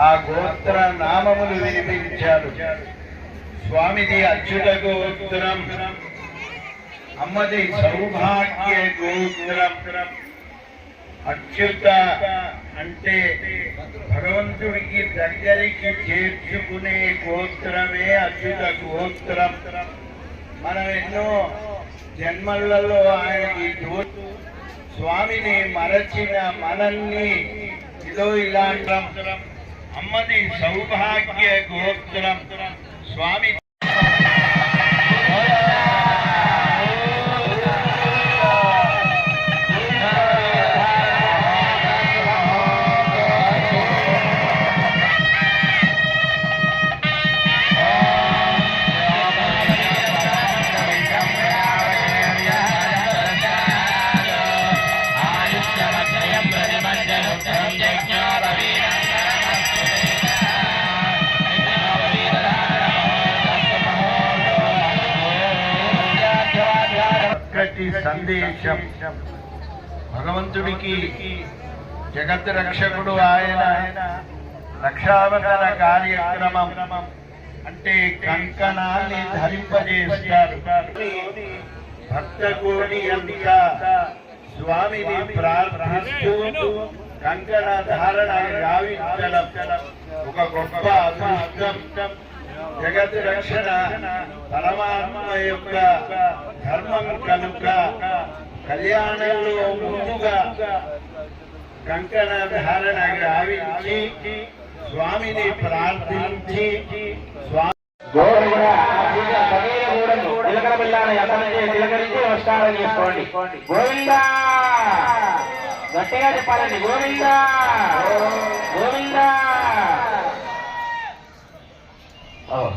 ఆ గోత్ర నామములు వినిపించారు. స్వామిది అచ్యుత గోత్రం, అమ్మది సౌభాగ్య గోత్రం. అచ్యుత అంటే భగవంతుడికి దగ్గరికి చేర్చుకునే గోత్రమే అచ్యుత గోత్రం. మనం ఎన్నో జన్మలలో ఆయనకి స్వామిని మరచిన మనల్ని ఇదో ఇలా అమ్మది సౌభాగ్య గోత్రం. స్వామి సందేశం. భగవంతుడికి జగత్ రక్షకుడు ఆయన. రక్షాబంధన కార్యక్రమం అంటే కంకణాన్ని ధరింపజేస్తారు. భక్త కోటి అంతా స్వామిని ప్రార్థిస్తూ కంకణ ధారణ గావించడం ఒక గొప్ప అదృష్టం. జగత్ రక్షణ పరమాత్మ యొక్క ధర్మం కనుక కళ్యాణంలో ముందుగా కంకణ ధారణ గావించి స్వామిని ప్రార్థించి తిలకరించి నమస్కారం చేసుకోండి. గోవిందా గట్టిగా చెప్పాలండి. గోవిందా గోవిందా. Oh.